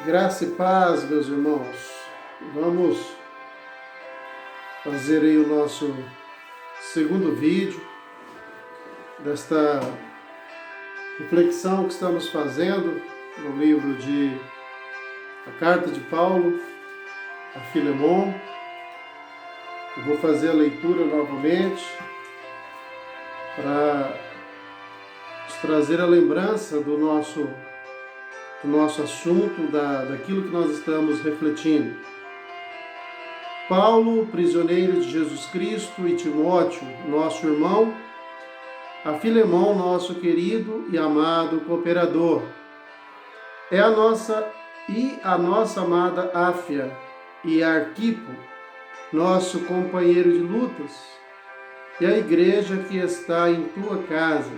Graça e paz, meus irmãos. Vamos fazer aí o nosso segundo vídeo desta reflexão que estamos fazendo no livro de A Carta de Paulo a Filemon. Eu vou fazer a leitura novamente para nos trazer a lembrança do nosso assunto, daquilo que nós estamos refletindo. Paulo, prisioneiro de Jesus Cristo, e Timóteo, nosso irmão, a Filemon, nosso querido e amado cooperador. A nossa amada Áfia e Arquipo, nosso companheiro de lutas, e a igreja que está em tua casa.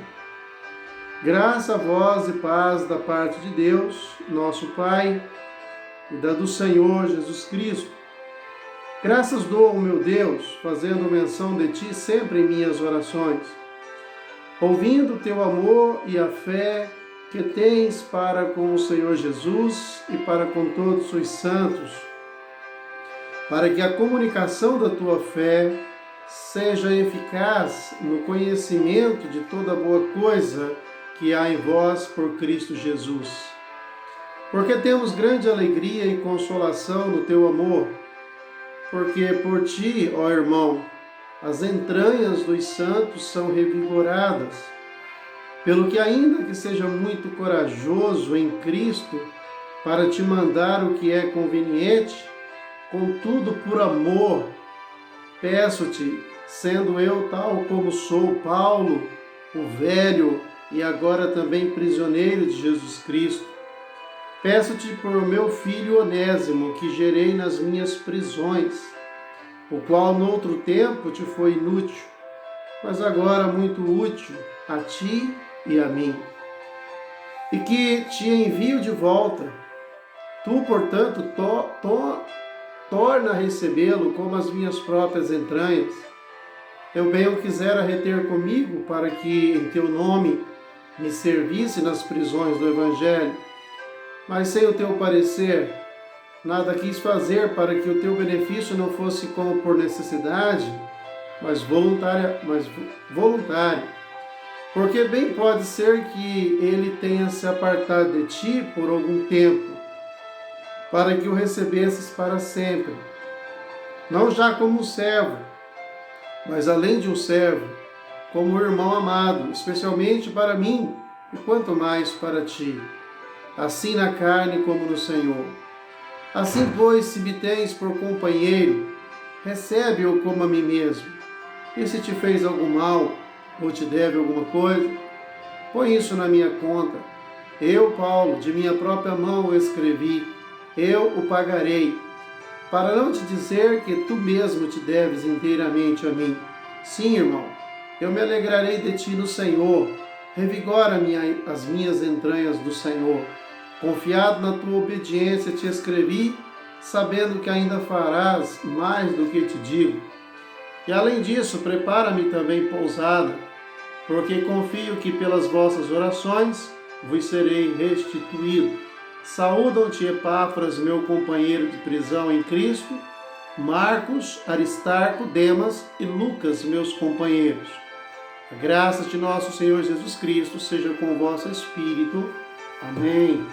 Graça a vós e paz da parte de Deus, nosso Pai, e da do Senhor Jesus Cristo. Graças dou ao meu Deus, fazendo menção de ti sempre em minhas orações, ouvindo o teu amor e a fé que tens para com o Senhor Jesus e para com todos os santos, para que a comunicação da tua fé seja eficaz no conhecimento de toda boa coisa que há em vós por Cristo Jesus. Porque temos grande alegria e consolação no teu amor, porque por ti, ó irmão, as entranhas dos santos são revigoradas, pelo que ainda que seja muito corajoso em Cristo para te mandar o que é conveniente, contudo por amor, peço-te, sendo eu tal como sou, Paulo, o velho, e agora também prisioneiro de Jesus Cristo, peço-te por meu filho Onésimo, que gerei nas minhas prisões, o qual noutro tempo te foi inútil, mas agora muito útil a ti e a mim, e que te envio de volta. Tu, portanto, torna a recebê-lo como as minhas próprias entranhas. Eu bem o quisera reter comigo, para que em teu nome me servisse nas prisões do Evangelho, mas sem o teu parecer, nada quis fazer para que o teu benefício não fosse como por necessidade, mas voluntário. Porque bem pode ser que ele tenha se apartado de ti por algum tempo, para que o recebesses para sempre, não já como um servo, mas além de um servo, como irmão amado, especialmente para mim, e quanto mais para ti, assim na carne como no Senhor. Assim, pois, se me tens por companheiro, recebe-o como a mim mesmo. E se te fez algum mal, ou te deve alguma coisa, põe isso na minha conta. Eu, Paulo, de minha própria mão o escrevi, eu o pagarei, para não te dizer que tu mesmo te deves inteiramente a mim. Sim, irmão, eu me alegrarei de ti no Senhor, revigora as minhas entranhas do Senhor. Confiado na tua obediência te escrevi, sabendo que ainda farás mais do que te digo. E além disso, prepara-me também pousada, porque confio que pelas vossas orações vos serei restituído. Saúdam-te, Epáfras, meu companheiro de prisão em Cristo, Marcos, Aristarco, Demas e Lucas, meus companheiros. A graça de nosso Senhor Jesus Cristo seja com o vosso espírito. Amém.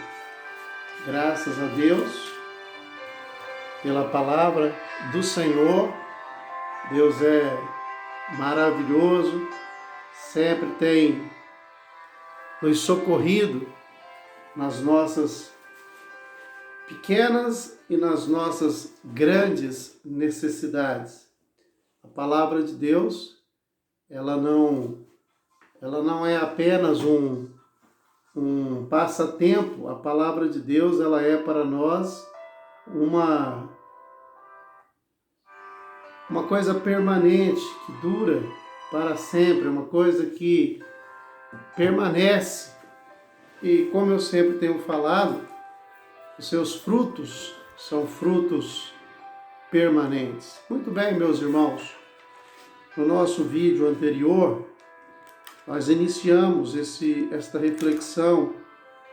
Graças a Deus pela palavra do Senhor. Deus é maravilhoso, sempre tem nos socorrido nas nossas pequenas e nas nossas grandes necessidades. A palavra de Deus, ela não é apenas um passatempo. A palavra de Deus, ela é para nós uma coisa permanente, que dura para sempre, uma coisa que permanece. E como eu sempre tenho falado, os seus frutos são frutos permanentes. Muito bem, meus irmãos, no nosso vídeo anterior, nós iniciamos esta reflexão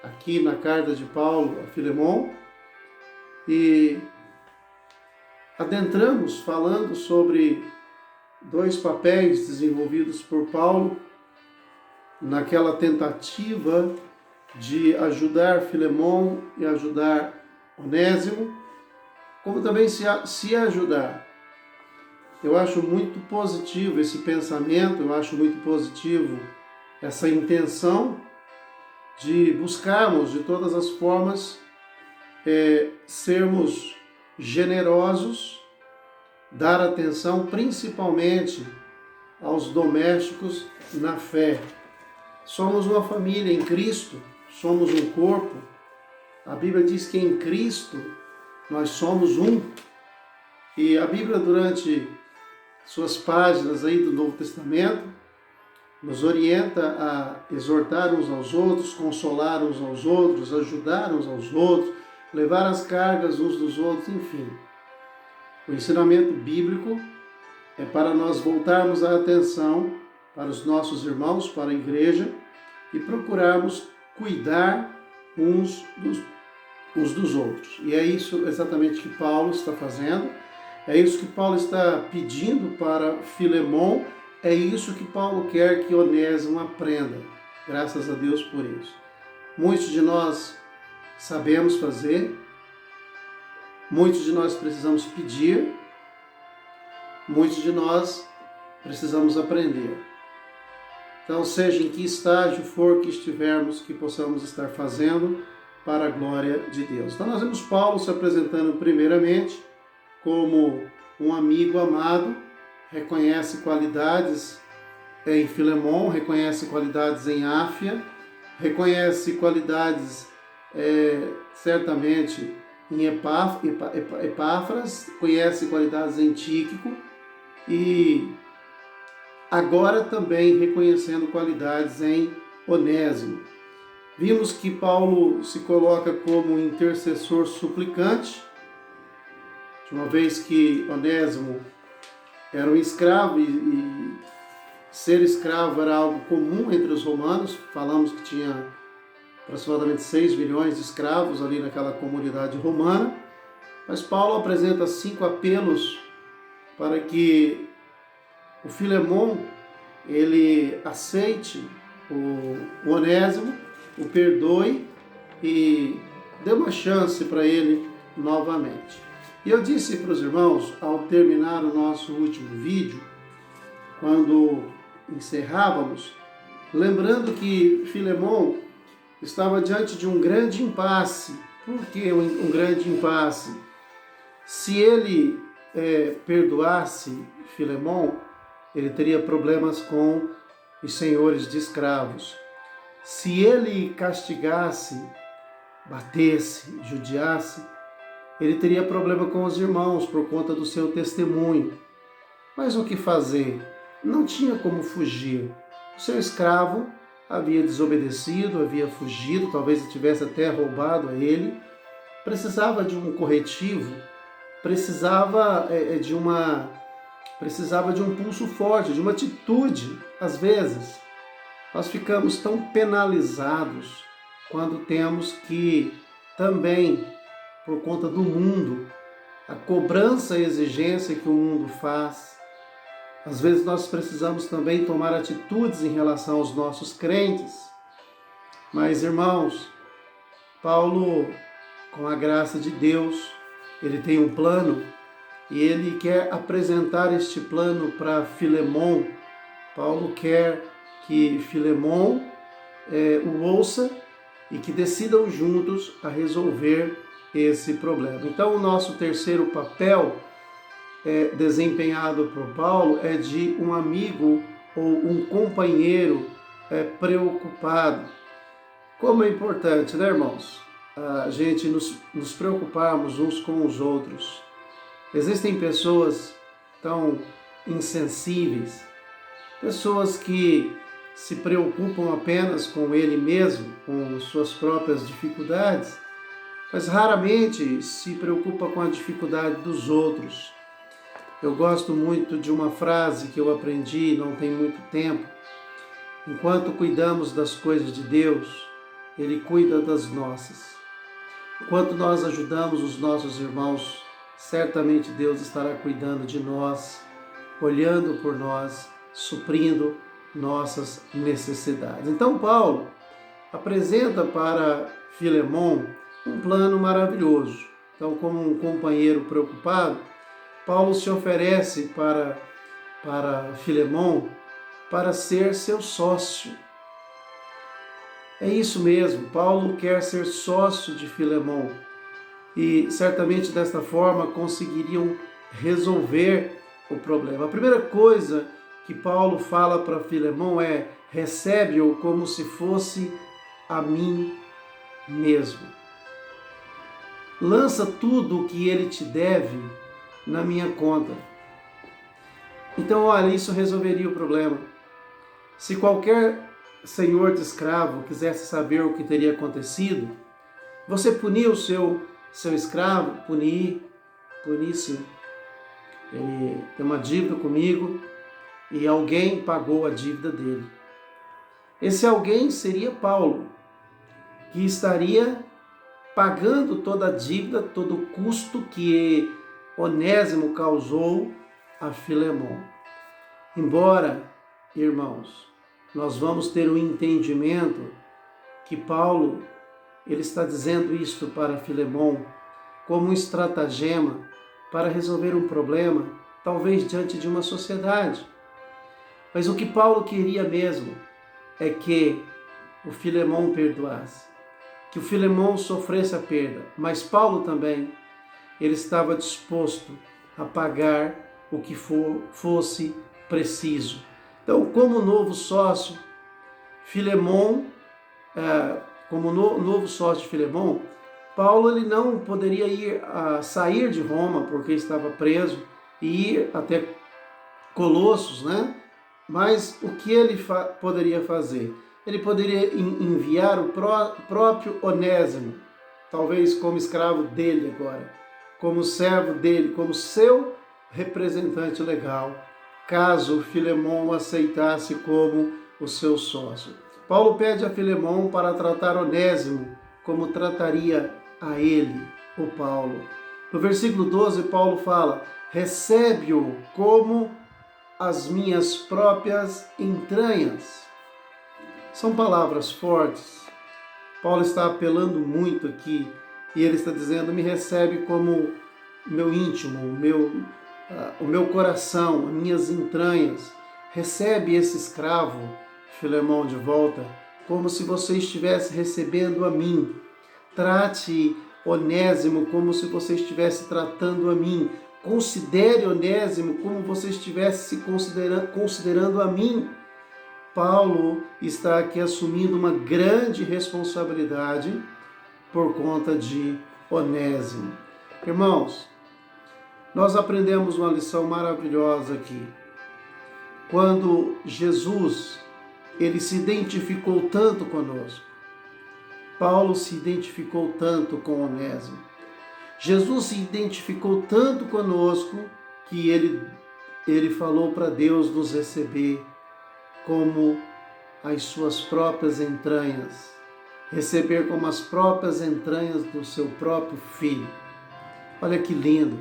aqui na carta de Paulo a Filemon, e adentramos falando sobre dois papéis desenvolvidos por Paulo naquela tentativa de ajudar Filemon e ajudar Onésimo, como também se ajudar. Eu acho muito positivo esse pensamento, eu acho muito positivo essa intenção de buscarmos de todas as formas sermos generosos, dar atenção principalmente aos domésticos na fé. Somos uma família em Cristo, somos um corpo. A Bíblia diz que em Cristo nós somos um. E a Bíblia, durante suas páginas aí do Novo Testamento, nos orienta a exortar uns aos outros, consolar uns aos outros, ajudar uns aos outros, levar as cargas uns dos outros, enfim. O ensinamento bíblico é para nós voltarmos a atenção para os nossos irmãos, para a igreja, e procurarmos cuidar uns dos outros. E é isso exatamente que Paulo está fazendo, é isso que Paulo está pedindo para Filemon, é isso que Paulo quer que Onésimo aprenda. Graças a Deus por isso. Muitos de nós sabemos fazer, muitos de nós precisamos pedir, muitos de nós precisamos aprender. Então, seja em que estágio for que estivermos, que possamos estar fazendo para a glória de Deus. Então, nós vemos Paulo se apresentando primeiramente como um amigo amado, reconhece qualidades em Filemon, reconhece qualidades em Áfia, reconhece qualidades certamente em Epáfras, conhece qualidades em Tíquico e agora também reconhecendo qualidades em Onésimo. Vimos que Paulo se coloca como intercessor suplicante, de uma vez que Onésimo era um escravo e ser escravo era algo comum entre os romanos. Falamos que tinha aproximadamente 6 milhões de escravos ali naquela comunidade romana. Mas Paulo apresenta 5 apelos para que o Filemon ele aceite o Onésimo, o perdoe e dê uma chance para ele novamente. E eu disse para os irmãos, ao terminar o nosso último vídeo, quando encerrávamos, lembrando que Filemon estava diante de um grande impasse. Por que um grande impasse? Se ele perdoasse Filemon, ele teria problemas com os senhores de escravos. Se ele castigasse, batesse, judiasse, ele teria problema com os irmãos por conta do seu testemunho. Mas o que fazer? Não tinha como fugir. O seu escravo havia desobedecido, havia fugido, talvez tivesse até roubado a ele. Precisava de um corretivo, precisava de um pulso forte, de uma atitude. Às vezes, nós ficamos tão penalizados quando temos que também, por conta do mundo, a cobrança e a exigência que o mundo faz. Às vezes nós precisamos também tomar atitudes em relação aos nossos crentes. Mas, irmãos, Paulo, com a graça de Deus, ele tem um plano e ele quer apresentar este plano para Filemon. Paulo quer que Filemon o ouça e que decidam juntos a resolver esse problema. Então, o nosso terceiro papel desempenhado por Paulo é de um amigo ou um companheiro preocupado. Como é importante, né, irmãos? A gente nos preocuparmos uns com os outros. Existem pessoas tão insensíveis, pessoas que se preocupam apenas com ele mesmo, com suas próprias dificuldades, mas raramente se preocupa com a dificuldade dos outros. Eu gosto muito de uma frase que eu aprendi não tem muito tempo. Enquanto cuidamos das coisas de Deus, Ele cuida das nossas. Enquanto nós ajudamos os nossos irmãos, certamente Deus estará cuidando de nós, olhando por nós, suprindo nossas necessidades. Então Paulo apresenta para Filemon um plano maravilhoso. Então, como um companheiro preocupado, Paulo se oferece para Filemon para ser seu sócio. É isso mesmo, Paulo quer ser sócio de Filemon e certamente desta forma conseguiriam resolver o problema. A primeira coisa que Paulo fala para Filemon é: recebe-o como se fosse a mim mesmo. Lança tudo o que ele te deve na minha conta. Então, olha, isso resolveria o problema. Se qualquer senhor de escravo quisesse saber o que teria acontecido, você punir o seu escravo? Punir sim. Ele tem uma dívida comigo e alguém pagou a dívida dele. Esse alguém seria Paulo, que estaria pagando toda a dívida, todo o custo que Onésimo causou a Filemon. Embora, irmãos, nós vamos ter um entendimento que Paulo, ele está dizendo isto para Filemon como um estratagema para resolver um problema, talvez diante de uma sociedade. Mas o que Paulo queria mesmo é que o Filemon perdoasse, que o Filemon sofresse a perda, mas Paulo também, ele estava disposto a pagar o que fosse preciso. Então, como novo sócio, Filemon, como novo sócio de Filemon, Paulo ele não poderia sair de Roma porque estava preso e ir até Colossos, né? Mas o que ele poderia fazer? Ele poderia enviar o próprio Onésimo, talvez como escravo dele agora, como servo dele, como seu representante legal, caso Filemon aceitasse como o seu sócio. Paulo pede a Filemon para tratar Onésimo como trataria a ele, o Paulo. No versículo 12, Paulo fala: recebe-o como as minhas próprias entranhas. São palavras fortes. Paulo está apelando muito aqui e ele está dizendo: me recebe como meu íntimo, o meu coração, as minhas entranhas. Recebe esse escravo, Filemon, de volta, como se você estivesse recebendo a mim. Trate Onésimo como se você estivesse tratando a mim. Considere Onésimo como você estivesse se considerando a mim. Paulo está aqui assumindo uma grande responsabilidade por conta de Onésimo. Irmãos, nós aprendemos uma lição maravilhosa aqui. Quando Jesus, ele se identificou tanto conosco, Paulo se identificou tanto com Onésimo. Jesus se identificou tanto conosco que ele falou para Deus nos receber como as suas próprias entranhas, receber como as próprias entranhas do seu próprio Filho. Olha que lindo!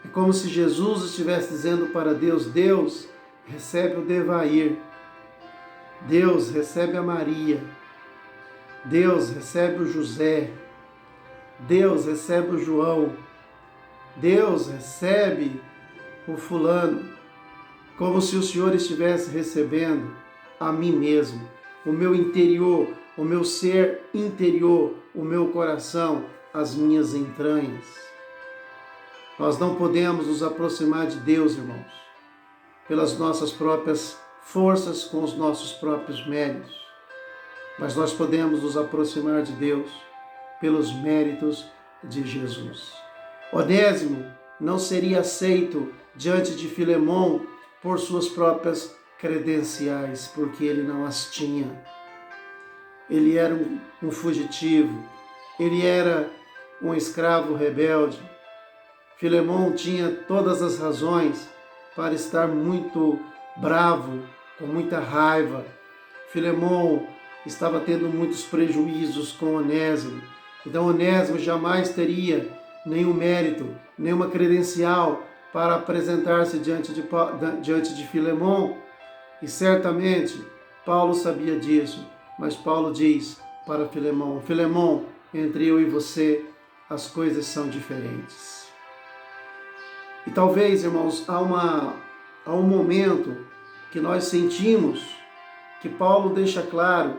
É como se Jesus estivesse dizendo para Deus: Deus, recebe o Devair, Deus, recebe a Maria, Deus, recebe o José, Deus, recebe o João, Deus, recebe o fulano, como se o Senhor estivesse recebendo a mim mesmo, o meu interior, o meu ser interior, o meu coração, as minhas entranhas. Nós não podemos nos aproximar de Deus, irmãos, pelas nossas próprias forças, com os nossos próprios méritos, mas nós podemos nos aproximar de Deus pelos méritos de Jesus. Onésimo não seria aceito diante de Filemon por suas próprias credenciais, porque ele não as tinha. Ele era um fugitivo, ele era um escravo rebelde. Filemon tinha todas as razões para estar muito bravo, com muita raiva. Filemon estava tendo muitos prejuízos com Onésimo. Então Onésimo jamais teria nenhum mérito, nenhuma credencial para apresentar-se diante de Filemon. E certamente Paulo sabia disso, mas Paulo diz para Filemon: Filemon, entre eu e você as coisas são diferentes. E talvez, irmãos, há um momento que nós sentimos que Paulo deixa claro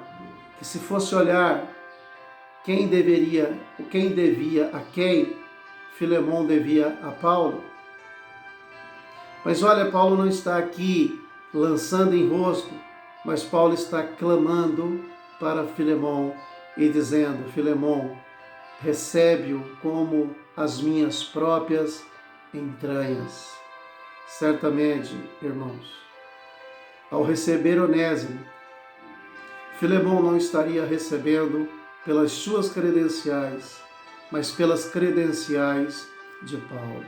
que se fosse olhar quem devia a quem, Filemon devia a Paulo. Mas olha, Paulo não está aqui lançando em rosto, mas Paulo está clamando para Filemon e dizendo: Filemon, recebe-o como as minhas próprias entranhas. Certamente, irmãos, ao receber Onésimo, Filemon não estaria recebendo pelas suas credenciais, mas pelas credenciais de Paulo.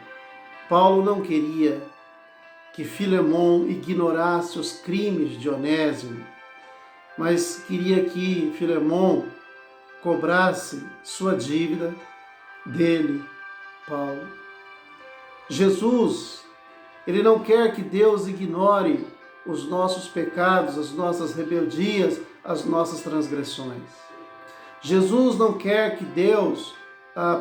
Paulo não queria que Filemon ignorasse os crimes de Onésimo, mas queria que Filemon cobrasse sua dívida dele, Paulo. Jesus, ele não quer que Deus ignore os nossos pecados, as nossas rebeldias, as nossas transgressões. Jesus não quer que Deus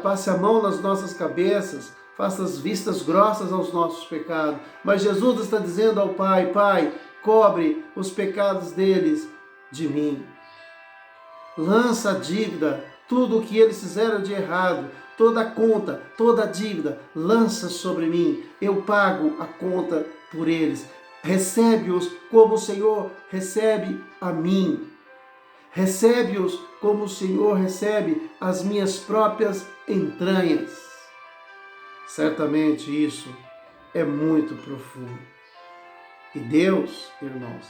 passe a mão nas nossas cabeças, faça as vistas grossas aos nossos pecados. Mas Jesus está dizendo ao Pai: Pai, cobre os pecados deles de mim. Lança a dívida, tudo o que eles fizeram de errado, toda a conta, toda a dívida, lança sobre mim. Eu pago a conta por eles. Recebe-os como o Senhor recebe a mim. Recebe-os como o Senhor recebe as minhas próprias entranhas. Certamente isso é muito profundo. E Deus, irmãos,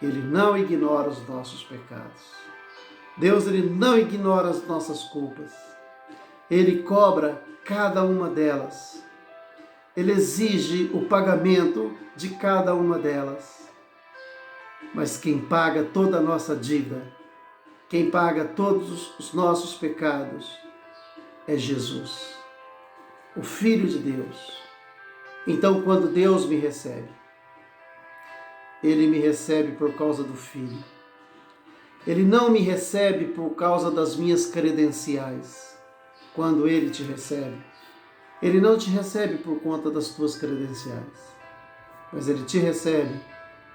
Ele não ignora os nossos pecados. Deus, Ele não ignora as nossas culpas. Ele cobra cada uma delas. Ele exige o pagamento de cada uma delas. Mas quem paga toda a nossa dívida, quem paga todos os nossos pecados, é Jesus, o Filho de Deus. Então, quando Deus me recebe, Ele me recebe por causa do Filho. Ele não me recebe por causa das minhas credenciais. Quando Ele te recebe, Ele não te recebe por conta das tuas credenciais, mas Ele te recebe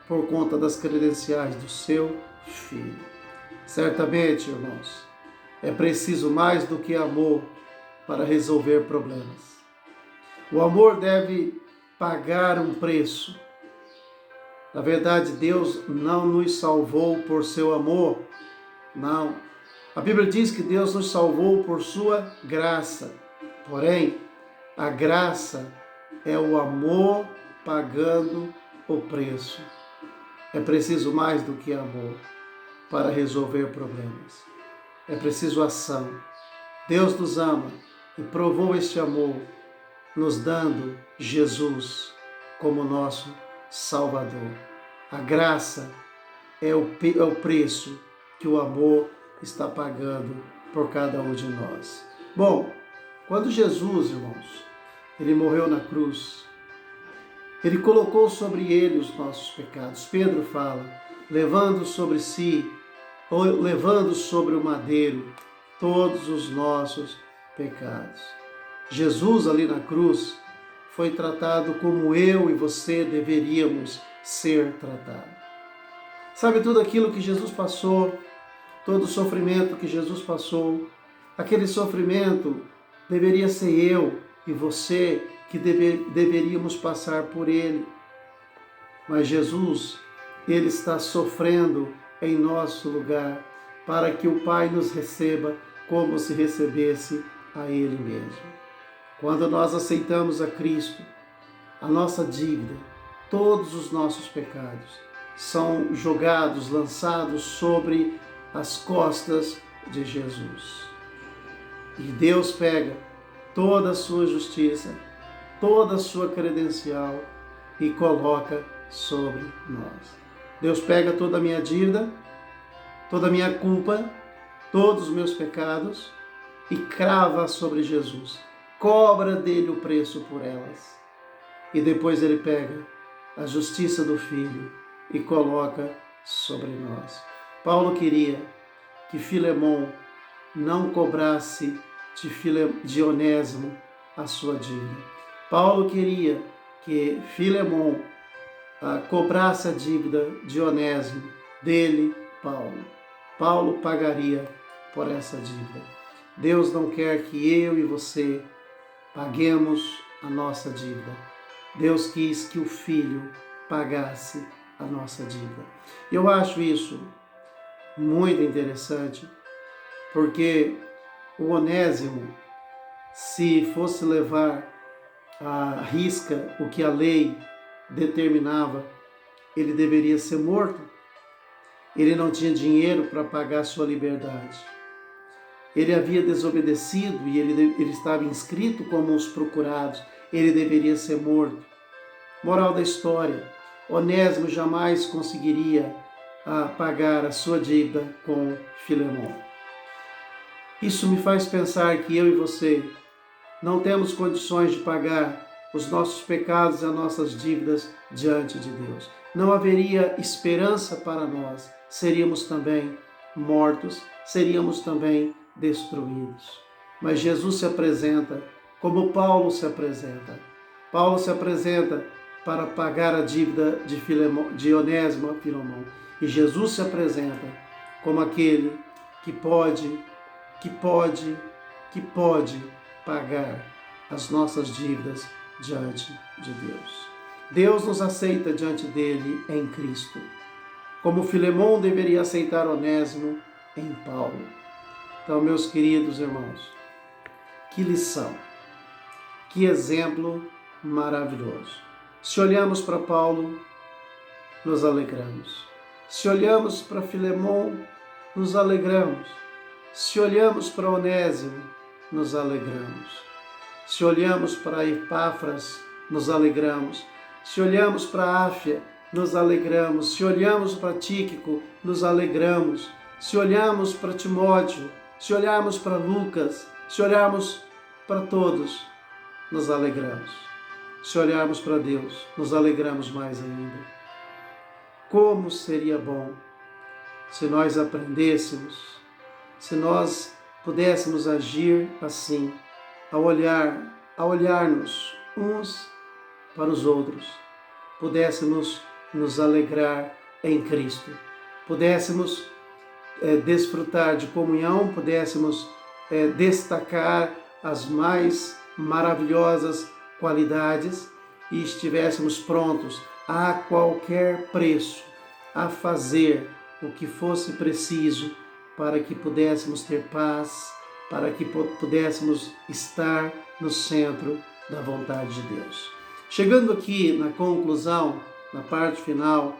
por conta das credenciais do seu Filho. Certamente, irmãos, é preciso mais do que amor para resolver problemas. O amor deve pagar um preço. Na verdade, Deus não nos salvou por seu amor, não. A Bíblia diz que Deus nos salvou por sua graça. Porém, a graça é o amor pagando o preço. É preciso mais do que amor para resolver problemas. É preciso ação. Deus nos ama e provou este amor nos dando Jesus como nosso Salvador. A graça é o preço que o amor está pagando por cada um de nós. Bom, quando Jesus, irmãos, Ele morreu na cruz, Ele colocou sobre Ele os nossos pecados. Pedro fala, levando sobre si, ou levando sobre o madeiro, todos os nossos pecados. Jesus ali na cruz foi tratado como eu e você deveríamos ser tratados. Sabe tudo aquilo que Jesus passou, todo o sofrimento que Jesus passou, aquele sofrimento deveria ser eu e você que deveríamos passar por ele. Mas Jesus, Ele está sofrendo em nosso lugar para que o Pai nos receba como se recebesse a Ele mesmo. Quando nós aceitamos a Cristo, a nossa dívida, todos os nossos pecados são jogados, lançados sobre as costas de Jesus. E Deus pega toda a sua justiça, toda a sua credencial e coloca sobre nós. Deus pega toda a minha dívida, toda a minha culpa, todos os meus pecados e crava sobre Jesus, cobra dele o preço por elas. E depois ele pega a justiça do Filho e coloca sobre nós. Paulo queria que Filemon não cobrasse de Onésimo a sua dívida. Paulo queria que Filemon cobrasse a dívida de Onésimo dele, Paulo. Paulo pagaria por essa dívida. Deus não quer que eu e você paguemos a nossa dívida. Deus quis que o Filho pagasse a nossa dívida. Eu acho isso muito interessante, porque o Onésimo, se fosse levar à risca o que a lei determinava, ele deveria ser morto. Ele não tinha dinheiro para pagar sua liberdade. Ele havia desobedecido e ele estava inscrito como os procurados. Ele deveria ser morto. Moral da história: Onésimo jamais conseguiria pagar a sua dívida com Filemon. Isso me faz pensar que eu e você não temos condições de pagar os nossos pecados e as nossas dívidas diante de Deus. Não haveria esperança para nós. Seríamos também mortos, seríamos também destruídos. Mas Jesus se apresenta como Paulo se apresenta. Paulo se apresenta para pagar a dívida de Onésimo a Filemon. E Jesus se apresenta como aquele que pode pagar as nossas dívidas diante de Deus. Deus nos aceita diante dele em Cristo, como Filemon deveria aceitar Onésimo em Paulo. Então, meus queridos irmãos, que lição, que exemplo maravilhoso. Se olhamos para Paulo, nos alegramos. Se olhamos para Filemon, nos alegramos. Se olhamos para Onésimo, nos alegramos. Se olhamos para Epáfras, nos alegramos. Se olhamos para Áfia, nos alegramos. Se olhamos para Tíquico, nos alegramos. Se olhamos para Timóteo, se olharmos para Lucas, se olharmos para todos, nos alegramos. Se olharmos para Deus, nos alegramos mais ainda. Como seria bom se nós aprendêssemos, se nós pudéssemos agir assim, ao olharmos uns para os outros, pudéssemos nos alegrar em Cristo, pudéssemos desfrutar de comunhão, pudéssemos destacar as mais maravilhosas qualidades e estivéssemos prontos a qualquer preço a fazer o que fosse preciso para que pudéssemos ter paz, para que pudéssemos estar no centro da vontade de Deus. Chegando aqui na conclusão, na parte final,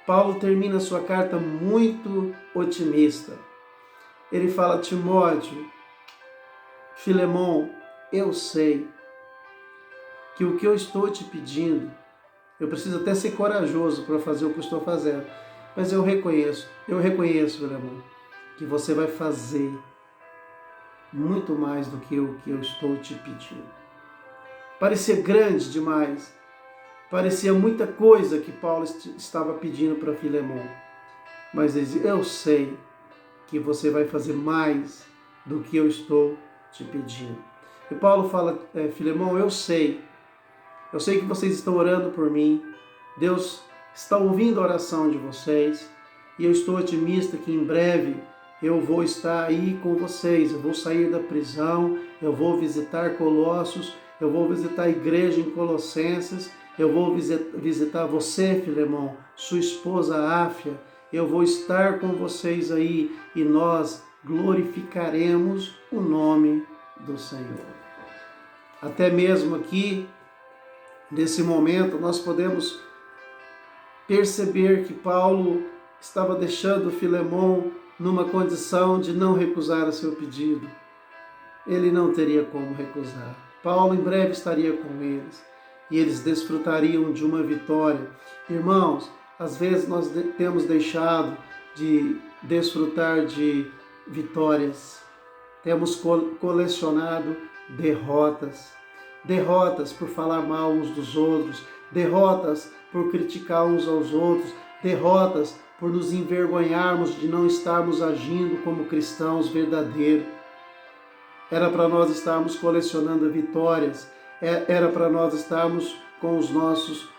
Paulo termina sua carta muito otimista. Ele fala: Timóteo, Filemon, eu sei que o que eu estou te pedindo, eu preciso até ser corajoso para fazer o que eu estou fazendo, mas eu reconheço, Filemon, que você vai fazer muito mais do que o que eu estou te pedindo. Parecia grande demais, parecia muita coisa que Paulo estava pedindo para Filemon, mas ele diz: eu sei que você vai fazer mais do que eu estou te pedindo. E Paulo fala: Filemon, eu sei que vocês estão orando por mim, Deus está ouvindo a oração de vocês, e eu estou otimista que em breve eu vou estar aí com vocês, eu vou sair da prisão, eu vou visitar Colossos, eu vou visitar a igreja em Colossenses, eu vou visitar você, Filemon, sua esposa Áfia, eu vou estar com vocês aí e nós glorificaremos o nome do Senhor. Até mesmo aqui, nesse momento, nós podemos perceber que Paulo estava deixando Filemon numa condição de não recusar o seu pedido. Ele não teria como recusar. Paulo em breve estaria com eles e eles desfrutariam de uma vitória. Irmãos, às vezes nós temos deixado de desfrutar de vitórias, temos colecionado derrotas. Derrotas por falar mal uns dos outros, derrotas por criticar uns aos outros, derrotas por nos envergonharmos de não estarmos agindo como cristãos verdadeiros. Era para nós estarmos colecionando vitórias, era para nós estarmos com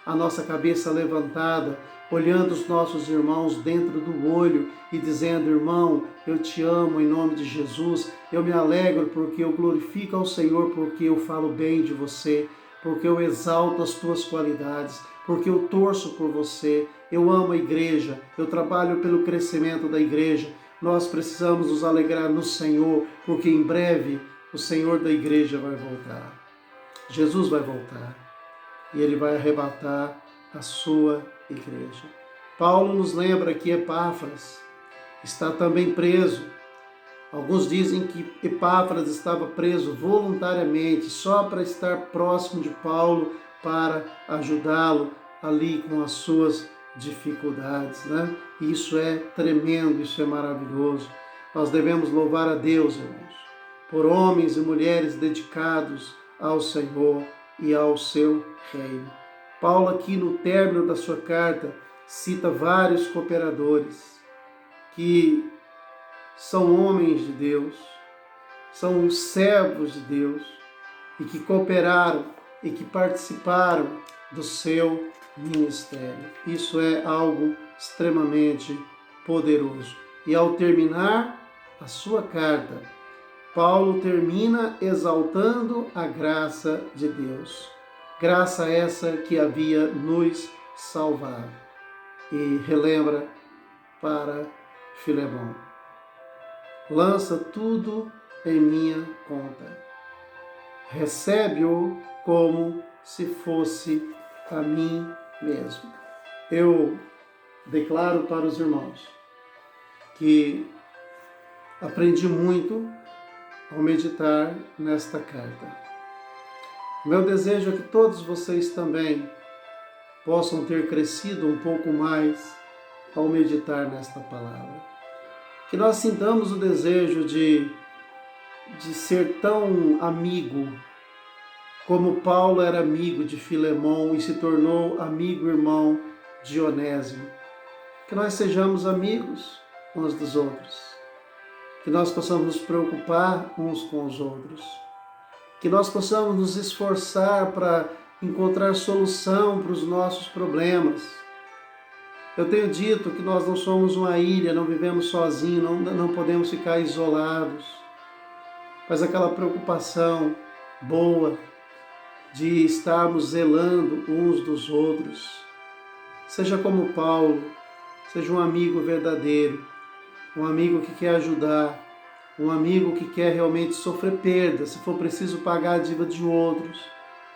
a nossa cabeça levantada, olhando os nossos irmãos dentro do olho e dizendo: irmão, eu te amo em nome de Jesus, eu me alegro porque eu glorifico ao Senhor, porque eu falo bem de você, porque eu exalto as tuas qualidades, porque eu torço por você, eu amo a igreja, eu trabalho pelo crescimento da igreja. Nós precisamos nos alegrar no Senhor, porque em breve o Senhor da igreja vai voltar. Jesus vai voltar e Ele vai arrebatar a sua igreja. Paulo nos lembra que Epáfras está também preso. Alguns dizem que Epáfras estava preso voluntariamente, só para estar próximo de Paulo, para ajudá-lo ali com as suas dificuldades, né? Isso é tremendo, isso é maravilhoso. Nós devemos louvar a Deus, irmãos, por homens e mulheres dedicados ao Senhor e ao seu reino. Paulo aqui no término da sua carta cita vários cooperadores que são homens de Deus, são servos de Deus e que cooperaram e que participaram do seu ministério. Isso é algo extremamente poderoso. E ao terminar a sua carta, Paulo termina exaltando a graça de Deus. Graça essa que havia nos salvado. E relembra para Filemão: lança tudo em minha conta. Recebe-o como se fosse a mim mesmo. Eu declaro para os irmãos que aprendi muito ao meditar nesta carta. Meu desejo é que todos vocês também possam ter crescido um pouco mais ao meditar nesta palavra. Que nós sintamos o desejo de ser tão amigo como Paulo era amigo de Filemão e se tornou amigo irmão de Onésimo. Que nós sejamos amigos uns dos outros. Que nós possamos nos preocupar uns com os outros. Que nós possamos nos esforçar para encontrar solução para os nossos problemas. Eu tenho dito que nós não somos uma ilha, não vivemos sozinhos, não podemos ficar isolados. Mas aquela preocupação boa de estarmos zelando uns dos outros. Seja como Paulo, seja um amigo verdadeiro, um amigo que quer ajudar, um amigo que quer realmente sofrer perda, se for preciso pagar a dívida de outros,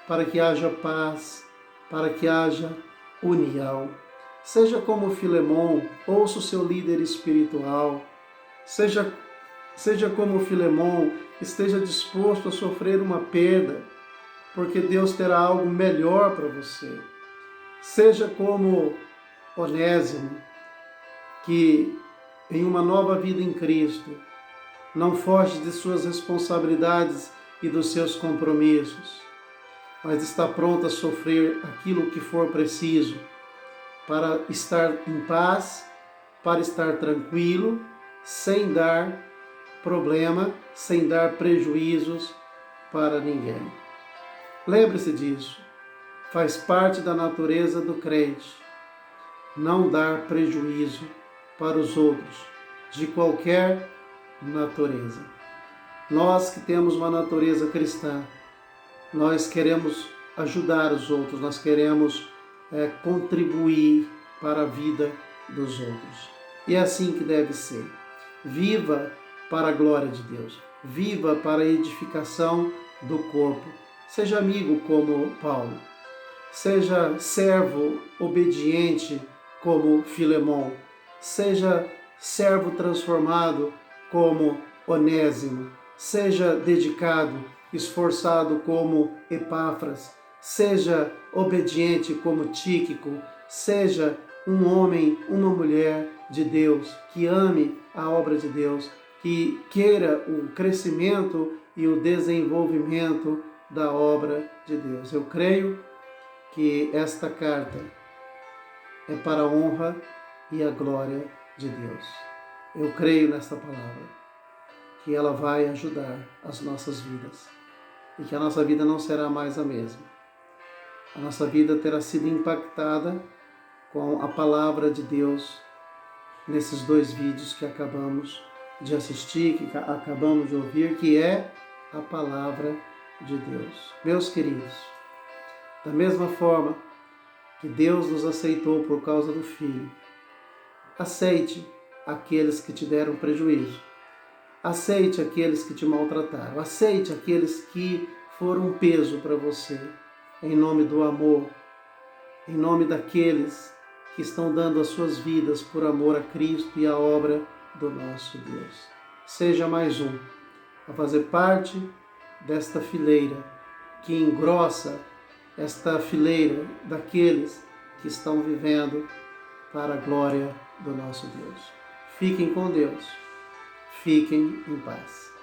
para que haja paz, para que haja união. Seja como Filemão, ouça o seu líder espiritual. Seja como Filemão, esteja disposto a sofrer uma perda, porque Deus terá algo melhor para você. Seja como Onésimo, que em uma nova vida em Cristo, não foge de suas responsabilidades e dos seus compromissos, mas está pronto a sofrer aquilo que for preciso para estar em paz, para estar tranquilo, sem dar problema, sem dar prejuízos para ninguém. Lembre-se disso, faz parte da natureza do crente não dar prejuízo para os outros, de qualquer natureza. Nós que temos uma natureza cristã, nós queremos ajudar os outros, nós queremos contribuir para a vida dos outros. E é assim que deve ser. Viva para a glória de Deus. Viva para a edificação do corpo. Seja amigo como Paulo. Seja servo obediente como Filemão. Seja servo transformado como Onésimo. Seja dedicado, esforçado como Epáfras. Seja obediente como Tíquico. Seja um homem, uma mulher de Deus, que ame a obra de Deus, que queira o crescimento e o desenvolvimento da obra de Deus. Eu creio que esta carta é para a honra e a glória de Deus. Eu creio nesta palavra, que ela vai ajudar as nossas vidas e que a nossa vida não será mais a mesma. A nossa vida terá sido impactada com a palavra de Deus nesses 2 vídeos que acabamos de assistir, que acabamos de ouvir, que é a palavra de Deus. Meus queridos, da mesma forma que Deus nos aceitou por causa do Filho, aceite aqueles que te deram prejuízo, aceite aqueles que te maltrataram, aceite aqueles que foram um peso para você, em nome do amor, em nome daqueles que estão dando as suas vidas por amor a Cristo e à obra do nosso Deus. Seja mais um a fazer parte desta fileira que engrossa esta fileira daqueles que estão vivendo para a glória do nosso Deus. Fiquem com Deus. Fiquem em paz.